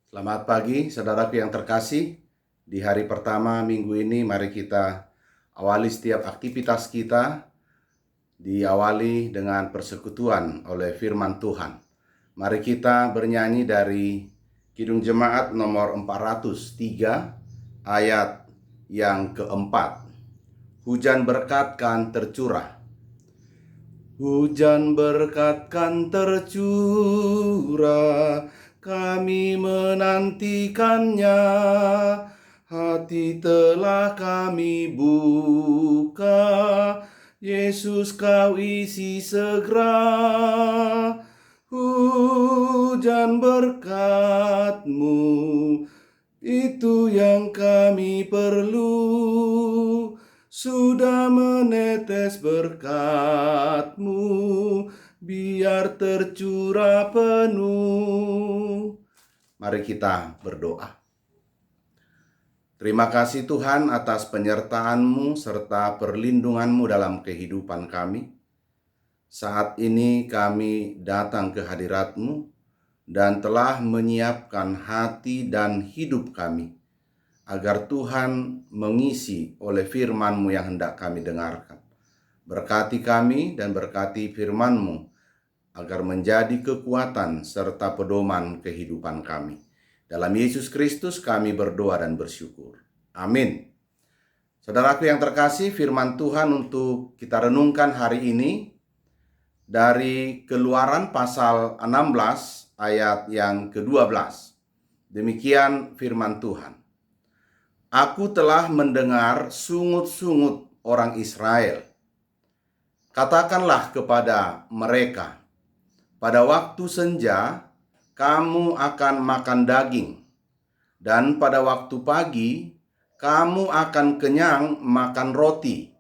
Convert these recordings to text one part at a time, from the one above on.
Selamat pagi, saudaraku yang terkasih. Di hari pertama minggu ini, mari kita awali setiap aktivitas kita, diawali dengan persekutuan oleh firman Tuhan. Mari kita bernyanyi dari Kidung Jemaat nomor 403, ayat yang keempat. Hujan berkat kan tercurah. Hujan berkat kan tercurah, kami menantikannya. Hati telah kami buka, Yesus kau isi segera. Hujan berkat-Mu, itu yang kami perlu. Sudah menetes berkat-Mu, biar tercurah penuh. Mari kita berdoa. Terima kasih Tuhan atas penyertaan-Mu serta perlindungan-Mu dalam kehidupan kami. Saat ini kami datang ke hadirat-Mu dan telah menyiapkan hati dan hidup kami, agar Tuhan mengisi oleh firman-Mu yang hendak kami dengarkan. Berkati kami dan berkati firman-Mu, agar menjadi kekuatan serta pedoman kehidupan kami. Dalam Yesus Kristus kami berdoa dan bersyukur. Amin. Saudaraku yang terkasih, firman Tuhan untuk kita renungkan hari ini dari Keluaran pasal 16 ayat yang ke-12. Demikian firman Tuhan. Aku telah mendengar sungut-sungut orang Israel. Katakanlah kepada mereka, pada waktu senja kamu akan makan daging, dan pada waktu pagi kamu akan kenyang makan roti.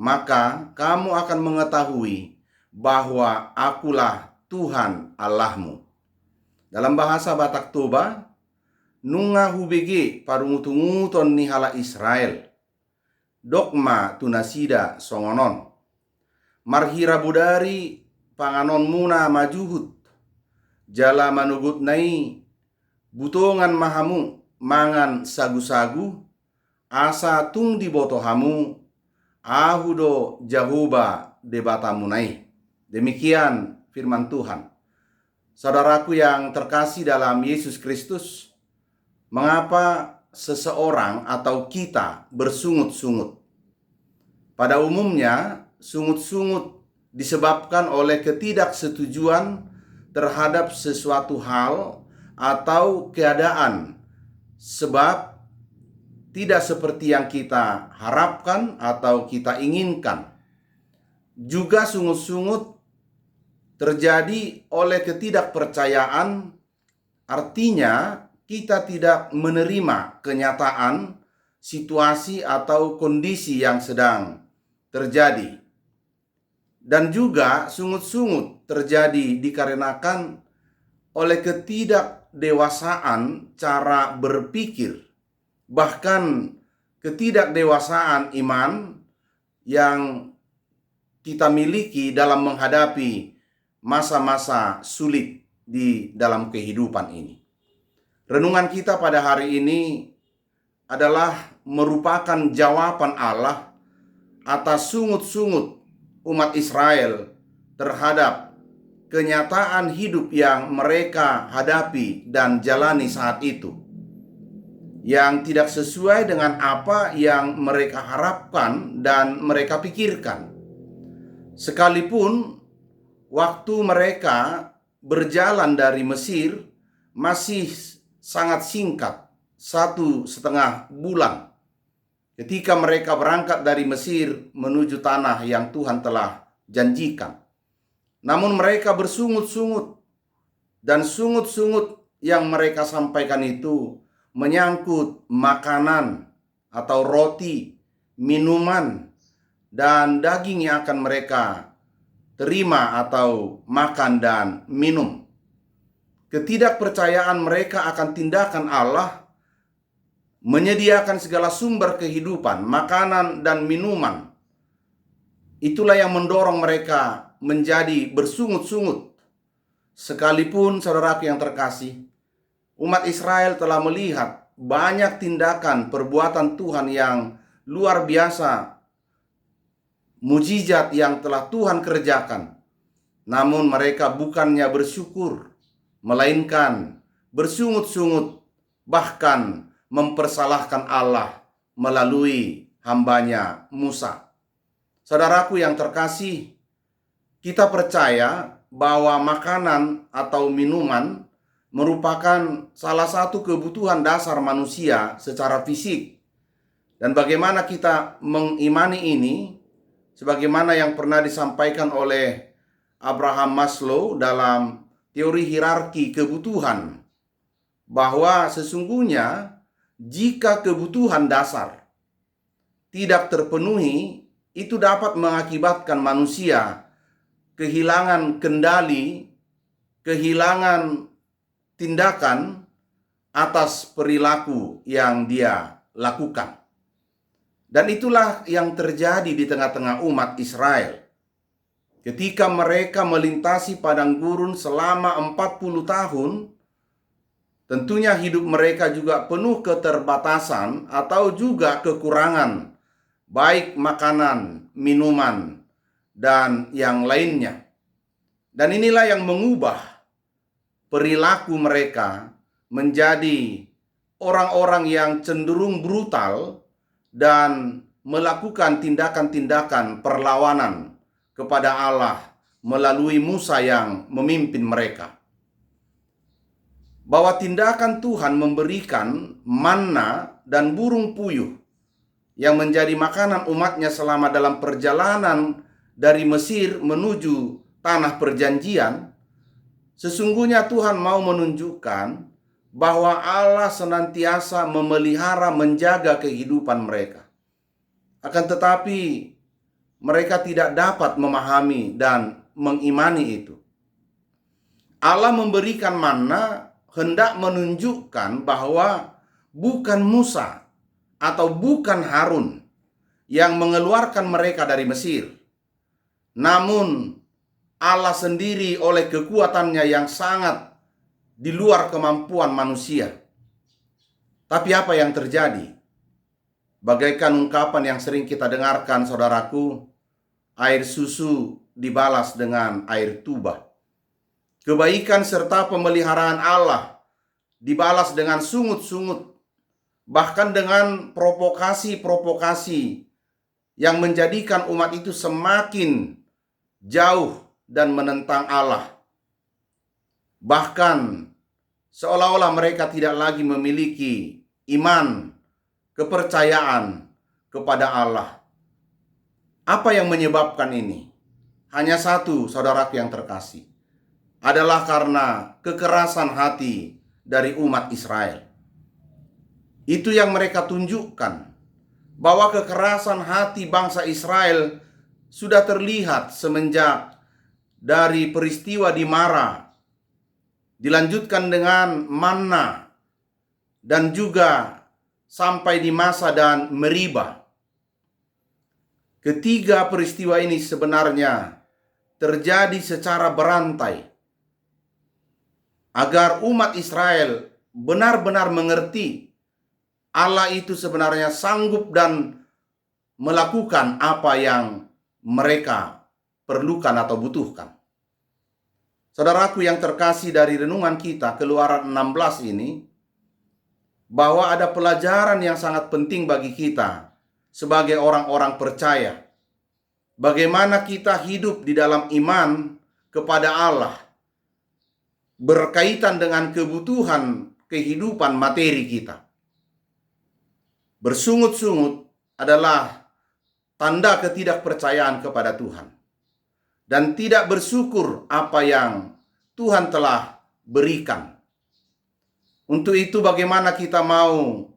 Maka kamu akan mengetahui bahwa akulah Tuhan Allahmu. Dalam bahasa Batak Toba, nunga hubege parungutunguton nihala Israel, dokma tunasida songonon. Marhira budari panganon muna majuhut, jala manugut nai, butongan mahamu mangan sagu-sagu, asa tung di botohamu, ahudo jahuba debatamu nai. Demikian firman Tuhan. Saudaraku yang terkasih dalam Yesus Kristus, mengapa seseorang atau kita bersungut-sungut? Pada umumnya, sungut-sungut disebabkan oleh ketidaksetujuan terhadap sesuatu hal atau keadaan, sebab tidak seperti yang kita harapkan atau kita inginkan. Juga sungut-sungut terjadi oleh ketidakpercayaan, artinya kita tidak menerima kenyataan, situasi atau kondisi yang sedang terjadi. Dan juga sungut-sungut terjadi dikarenakan oleh ketidakdewasaan cara berpikir, bahkan ketidakdewasaan iman yang kita miliki dalam menghadapi masa-masa sulit di dalam kehidupan ini. Renungan kita pada hari ini adalah merupakan jawaban Allah atas sungut-sungut umat Israel terhadap kenyataan hidup yang mereka hadapi dan jalani saat itu, yang tidak sesuai dengan apa yang mereka harapkan dan mereka pikirkan. Sekalipun waktu mereka berjalan dari Mesir masih sangat singkat, 1,5 bulan, ketika mereka berangkat dari Mesir menuju tanah yang Tuhan telah janjikan. Namun mereka bersungut-sungut, dan sungut-sungut yang mereka sampaikan itu menyangkut makanan atau roti, minuman, dan daging yang akan mereka terima atau makan dan minum. Ketidakpercayaan mereka akan tindakan Allah menyediakan segala sumber kehidupan, makanan dan minuman. Itulah yang mendorong mereka menjadi bersungut-sungut. Sekalipun saudaraku yang terkasih, umat Israel telah melihat banyak tindakan perbuatan Tuhan yang luar biasa, mujizat yang telah Tuhan kerjakan. Namun mereka bukannya bersyukur, melainkan bersungut-sungut, bahkan mempersalahkan Allah melalui hambanya Musa. Saudaraku yang terkasih, kita percaya bahwa makanan atau minuman merupakan salah satu kebutuhan dasar manusia secara fisik. Dan bagaimana kita mengimani ini, sebagaimana yang pernah disampaikan oleh Abraham Maslow dalam teori hierarki kebutuhan, bahwa sesungguhnya jika kebutuhan dasar tidak terpenuhi, itu dapat mengakibatkan manusia kehilangan kendali, kehilangan tindakan atas perilaku yang dia lakukan. Dan itulah yang terjadi di tengah-tengah umat Israel. Ketika mereka melintasi padang gurun selama 40 tahun, tentunya hidup mereka juga penuh keterbatasan atau juga kekurangan, baik makanan, minuman, dan yang lainnya. Dan inilah yang mengubah perilaku mereka menjadi orang-orang yang cenderung brutal dan melakukan tindakan-tindakan perlawanan kepada Allah melalui Musa yang memimpin mereka. Bahwa tindakan Tuhan memberikan manna dan burung puyuh yang menjadi makanan umatnya selama dalam perjalanan dari Mesir menuju tanah perjanjian, sesungguhnya Tuhan mau menunjukkan bahwa Allah senantiasa memelihara, menjaga kehidupan mereka. Akan tetapi mereka tidak dapat memahami dan mengimani itu. Allah memberikan manna hendak menunjukkan bahwa bukan Musa atau bukan Harun yang mengeluarkan mereka dari Mesir. Namun Allah sendiri oleh kekuatannya yang sangat di luar kemampuan manusia. Tapi apa yang terjadi? Bagaikan ungkapan yang sering kita dengarkan, saudaraku, air susu dibalas dengan air tuba. Kebaikan serta pemeliharaan Allah dibalas dengan sungut-sungut, bahkan dengan provokasi-provokasi yang menjadikan umat itu semakin jauh dan menentang Allah. Bahkan seolah-olah mereka tidak lagi memiliki iman, kepercayaan kepada Allah. Apa yang menyebabkan ini? Hanya satu, saudaraku yang terkasih, adalah karena kekerasan hati dari umat Israel. Itu yang mereka tunjukkan, bahwa kekerasan hati bangsa Israel sudah terlihat semenjak dari peristiwa di Mara, dilanjutkan dengan Manna, dan juga sampai di Masa dan Meriba. Ketiga peristiwa ini sebenarnya terjadi secara berantai agar umat Israel benar-benar mengerti Allah itu sebenarnya sanggup dan melakukan apa yang mereka perlukan atau butuhkan. Saudaraku yang terkasih, dari renungan kita Keluaran 16 ini, bahwa ada pelajaran yang sangat penting bagi kita sebagai orang-orang percaya. Bagaimana kita hidup di dalam iman kepada Allah berkaitan dengan kebutuhan kehidupan materi kita. Bersungut-sungut adalah tanda ketidakpercayaan kepada Tuhan, dan tidak bersyukur apa yang Tuhan telah berikan. Untuk itu bagaimana kita mau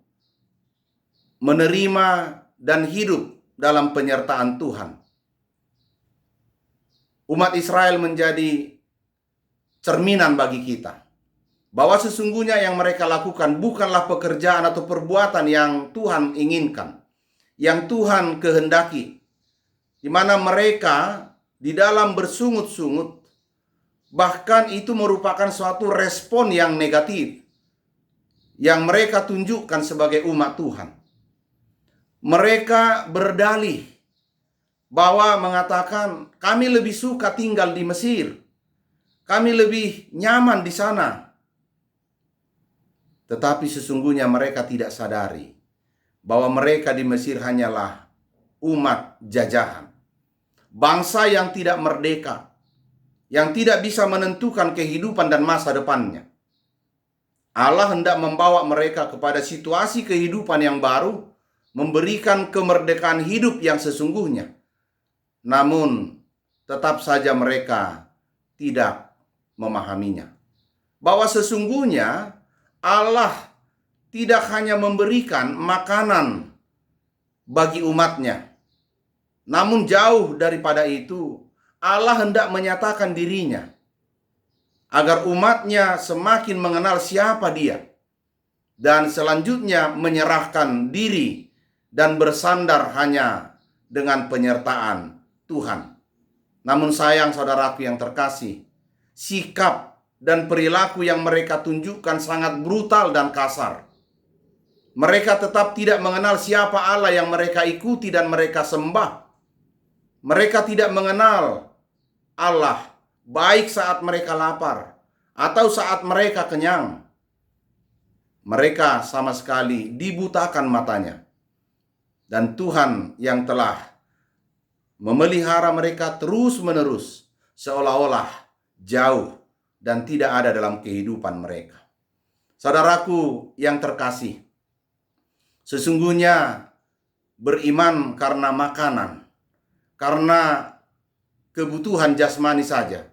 menerima dan hidup dalam penyertaan Tuhan. Umat Israel menjadi cerminan bagi kita, bahwa sesungguhnya yang mereka lakukan bukanlah pekerjaan atau perbuatan yang Tuhan inginkan, yang Tuhan kehendaki, di mana mereka di dalam bersungut-sungut, bahkan itu merupakan suatu respon yang negatif yang mereka tunjukkan sebagai umat Tuhan. Mereka berdalih bahwa mengatakan kami lebih suka tinggal di Mesir. Kami lebih nyaman di sana. Tetapi sesungguhnya mereka tidak sadari bahwa mereka di Mesir hanyalah umat jajahan. Bangsa yang tidak merdeka, yang tidak bisa menentukan kehidupan dan masa depannya. Allah hendak membawa mereka kepada situasi kehidupan yang baru, memberikan kemerdekaan hidup yang sesungguhnya. Namun, tetap saja mereka tidak memahaminya. Bahwa sesungguhnya Allah tidak hanya memberikan makanan bagi umatnya. Namun jauh daripada itu, Allah hendak menyatakan dirinya agar umatnya semakin mengenal siapa Dia dan selanjutnya menyerahkan diri dan bersandar hanya dengan penyertaan Tuhan. Namun sayang saudaraku yang terkasih, sikap dan perilaku yang mereka tunjukkan sangat brutal dan kasar. Mereka tetap tidak mengenal siapa Allah yang mereka ikuti dan mereka sembah. Mereka tidak mengenal Allah baik saat mereka lapar atau saat mereka kenyang. Mereka sama sekali dibutakan matanya. Dan Tuhan yang telah memelihara mereka terus-menerus seolah-olah jauh dan tidak ada dalam kehidupan mereka. Saudaraku yang terkasih, sesungguhnya beriman karena makanan, karena kebutuhan jasmani saja,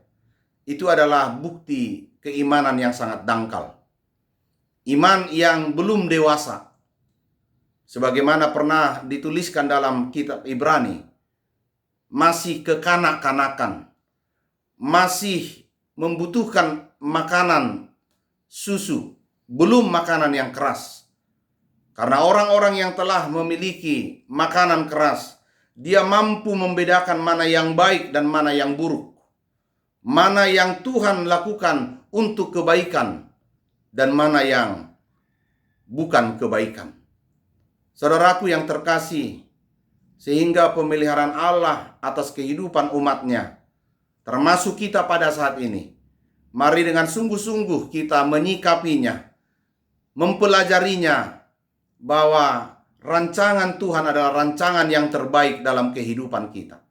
itu adalah bukti keimanan yang sangat dangkal. Iman yang belum dewasa. Sebagaimana pernah dituliskan dalam kitab Ibrani, masih kekanak-kanakan, masih membutuhkan makanan susu, belum makanan yang keras. Karena orang-orang yang telah memiliki makanan keras, dia mampu membedakan mana yang baik dan mana yang buruk. Mana yang Tuhan lakukan untuk kebaikan dan mana yang bukan kebaikan. Saudaraku yang terkasih, sehingga pemeliharaan Allah atas kehidupan umatnya, termasuk kita pada saat ini, mari dengan sungguh-sungguh kita menyikapinya, mempelajarinya, bahwa rancangan Tuhan adalah rancangan yang terbaik dalam kehidupan kita.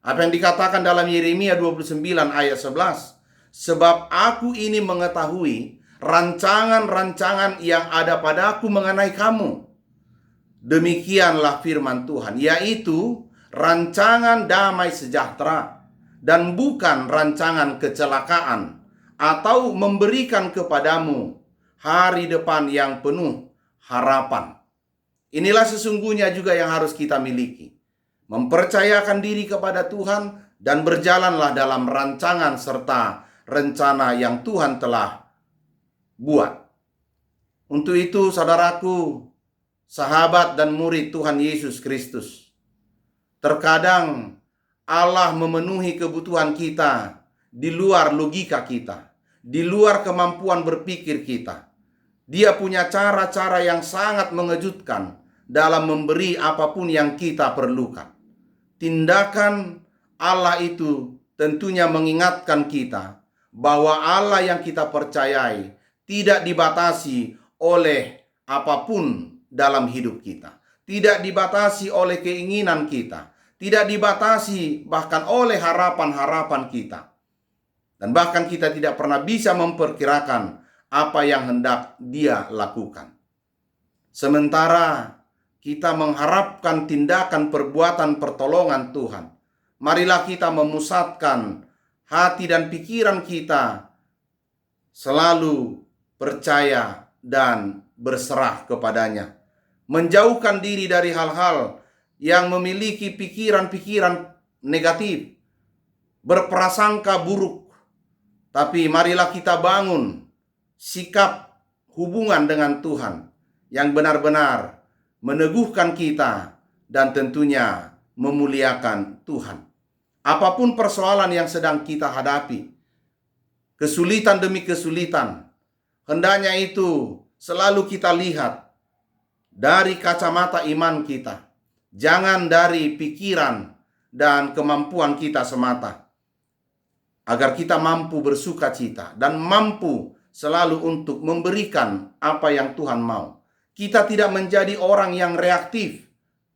Apa yang dikatakan dalam Yeremia 29 ayat 11, sebab aku ini mengetahui rancangan-rancangan yang ada padaku mengenai kamu. Demikianlah firman Tuhan, yaitu rancangan damai sejahtera dan bukan rancangan kecelakaan, atau memberikan kepadamu hari depan yang penuh harapan. Inilah sesungguhnya juga yang harus kita miliki. Mempercayakan diri kepada Tuhan dan berjalanlah dalam rancangan serta rencana yang Tuhan telah buat. Untuk itu saudaraku, sahabat dan murid Tuhan Yesus Kristus, terkadang Allah memenuhi kebutuhan kita di luar logika kita, di luar kemampuan berpikir kita. Dia punya cara-cara yang sangat mengejutkan dalam memberi apapun yang kita perlukan. Tindakan Allah itu tentunya mengingatkan kita bahwa Allah yang kita percayai tidak dibatasi oleh apapun dalam hidup kita. Tidak dibatasi oleh keinginan kita. Tidak dibatasi bahkan oleh harapan-harapan kita. Dan bahkan kita tidak pernah bisa memperkirakan apa yang hendak Dia lakukan. Sementara kita mengharapkan tindakan perbuatan pertolongan Tuhan, marilah kita memusatkan hati dan pikiran kita selalu percaya dan berserah kepadanya. Menjauhkan diri dari hal-hal yang memiliki pikiran-pikiran negatif, berprasangka buruk. Tapi marilah kita bangun sikap hubungan dengan Tuhan yang benar-benar meneguhkan kita dan tentunya memuliakan Tuhan. Apapun persoalan yang sedang kita hadapi, kesulitan demi kesulitan, hendaknya itu selalu kita lihat dari kacamata iman kita. Jangan dari pikiran dan kemampuan kita semata. Agar kita mampu bersuka cita dan mampu selalu untuk memberikan apa yang Tuhan mau. Kita tidak menjadi orang yang reaktif.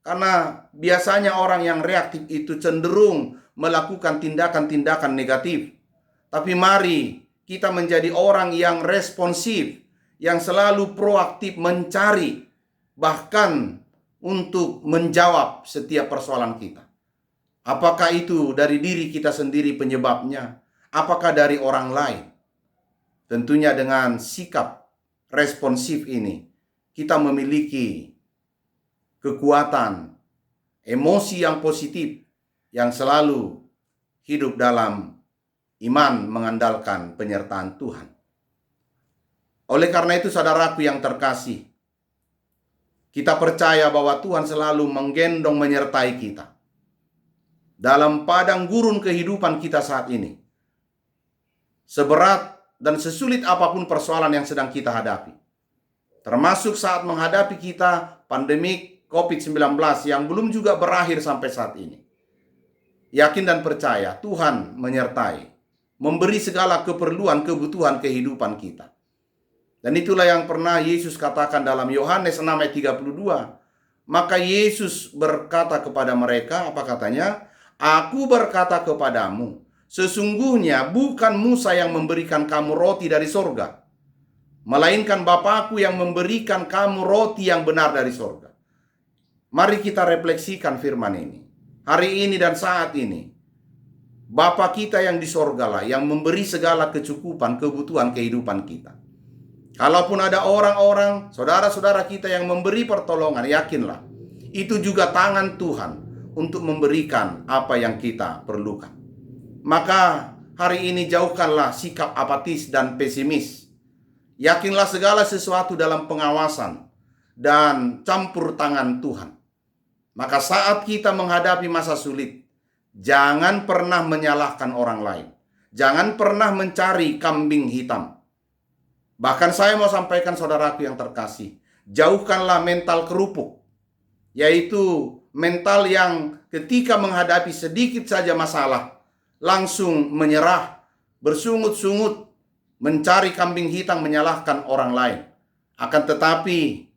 Karena biasanya orang yang reaktif itu cenderung melakukan tindakan-tindakan negatif. Tapi mari kita menjadi orang yang responsif, yang selalu proaktif mencari, bahkan untuk menjawab setiap persoalan kita. Apakah itu dari diri kita sendiri penyebabnya? Apakah dari orang lain? Tentunya dengan sikap responsif ini, kita memiliki kekuatan, emosi yang positif, yang selalu hidup dalam iman mengandalkan penyertaan Tuhan. Oleh karena itu, saudaraku yang terkasih, kita percaya bahwa Tuhan selalu menggendong menyertai kita dalam padang gurun kehidupan kita saat ini. Seberat dan sesulit apapun persoalan yang sedang kita hadapi, termasuk saat menghadapi kita pandemi COVID-19 yang belum juga berakhir sampai saat ini. Yakin dan percaya Tuhan menyertai, memberi segala keperluan, kebutuhan kehidupan kita. Dan itulah yang pernah Yesus katakan dalam Yohanes 6 ayat 32. Maka Yesus berkata kepada mereka, apa katanya? Aku berkata kepadamu, sesungguhnya bukan Musa yang memberikan kamu roti dari sorga, melainkan Bapakku yang memberikan kamu roti yang benar dari sorga. Mari kita refleksikan firman ini. Hari ini dan saat ini, Bapa kita yang di sorga lah yang memberi segala kecukupan, kebutuhan kehidupan kita. Kalaupun ada orang-orang, saudara-saudara kita yang memberi pertolongan, yakinlah, itu juga tangan Tuhan untuk memberikan apa yang kita perlukan. Maka hari ini jauhkanlah sikap apatis dan pesimis. Yakinlah segala sesuatu dalam pengawasan dan campur tangan Tuhan. Maka saat kita menghadapi masa sulit, jangan pernah menyalahkan orang lain. Jangan pernah mencari kambing hitam. Bahkan saya mau sampaikan saudaraku yang terkasih, jauhkanlah mental kerupuk. Yaitu mental yang ketika menghadapi sedikit saja masalah, langsung menyerah, bersungut-sungut, mencari kambing hitam menyalahkan orang lain. Akan tetapi,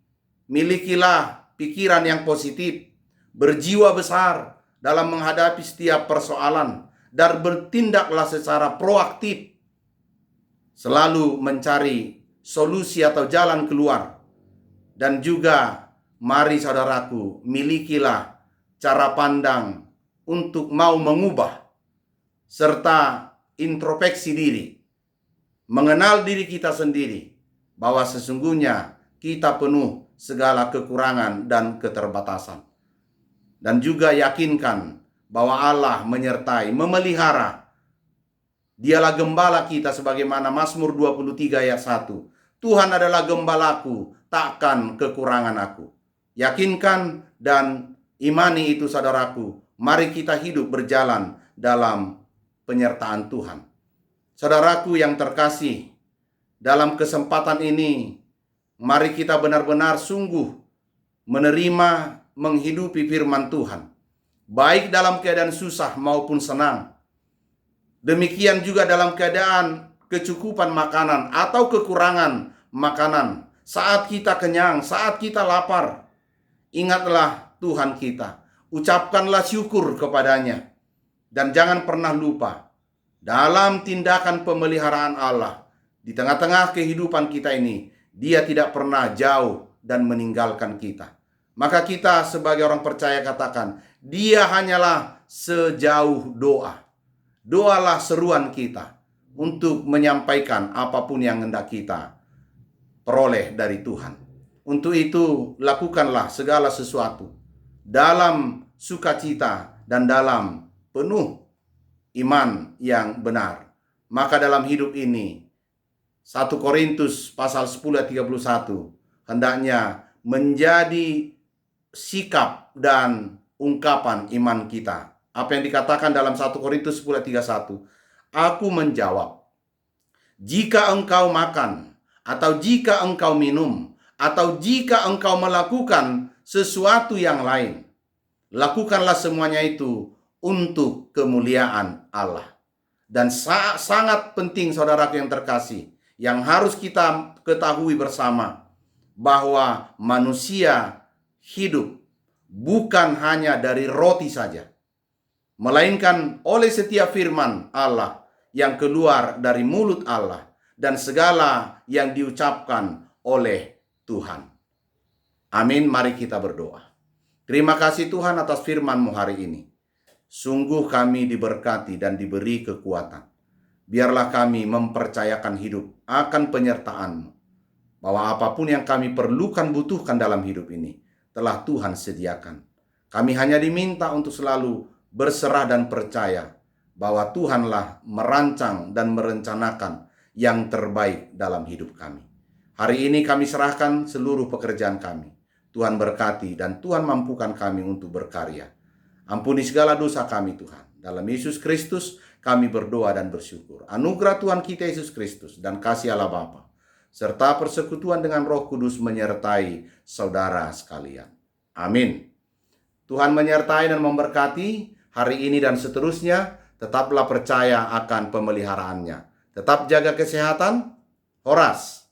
milikilah pikiran yang positif, berjiwa besar dalam menghadapi setiap persoalan, dan bertindaklah secara proaktif, selalu mencari solusi atau jalan keluar. Dan juga mari saudaraku, milikilah cara pandang untuk mau mengubah, serta introspeksi diri, mengenal diri kita sendiri, bahwa sesungguhnya kita penuh segala kekurangan dan keterbatasan. Dan juga yakinkan bahwa Allah menyertai, memelihara. Dialah gembala kita sebagaimana Mazmur 23 ayat 1. Tuhan adalah gembalaku, takkan kekurangan aku. Yakinkan dan imani itu saudaraku. Mari kita hidup berjalan dalam penyertaan Tuhan. Saudaraku yang terkasih, dalam kesempatan ini, mari kita benar-benar sungguh menerima, menghidupi firman Tuhan, baik dalam keadaan susah maupun senang. Demikian juga dalam keadaan kecukupan makanan atau kekurangan makanan. Saat kita kenyang, saat kita lapar, ingatlah Tuhan kita. Ucapkanlah syukur kepadanya. Dan jangan pernah lupa, dalam tindakan pemeliharaan Allah, di tengah-tengah kehidupan kita ini, Dia tidak pernah jauh dan meninggalkan kita. Maka kita sebagai orang percaya katakan, Dia hanyalah sejauh doa. Doalah seruan kita untuk menyampaikan apapun yang hendak kita peroleh dari Tuhan. Untuk itu, lakukanlah segala sesuatu dalam sukacita dan dalam penuh iman yang benar. Maka dalam hidup ini, 1 Korintus pasal 10 ayat 31, hendaknya menjadi sikap dan ungkapan iman kita. Apa yang dikatakan dalam 1 Korintus 10 ayat 31. Aku menjawab, jika engkau makan atau jika engkau minum, atau jika engkau melakukan sesuatu yang lain, lakukanlah semuanya itu untuk kemuliaan Allah. Dan sangat penting saudaraku yang terkasih, yang harus kita ketahui bersama, bahwa manusia hidup bukan hanya dari roti saja, melainkan oleh setiap firman Allah yang keluar dari mulut Allah dan segala yang diucapkan oleh Tuhan. Amin, mari kita berdoa. Terima kasih Tuhan atas firman-Mu hari ini. Sungguh kami diberkati dan diberi kekuatan. Biarlah kami mempercayakan hidup akan penyertaan-Mu, bahwa apapun yang kami perlukan butuhkan dalam hidup ini telah Tuhan sediakan. Kami hanya diminta untuk selalu berserah dan percaya bahwa Tuhanlah merancang dan merencanakan yang terbaik dalam hidup kami. Hari ini kami serahkan seluruh pekerjaan kami. Tuhan berkati dan Tuhan mampukan kami untuk berkarya. Ampuni segala dosa kami Tuhan. Dalam Yesus Kristus kami berdoa dan bersyukur. Anugerah Tuhan kita Yesus Kristus dan kasih Allah Bapa serta persekutuan dengan Roh Kudus menyertai saudara sekalian. Amin. Tuhan menyertai dan memberkati hari ini dan seterusnya. Tetaplah percaya akan pemeliharaannya. Tetap jaga kesehatan. Horas.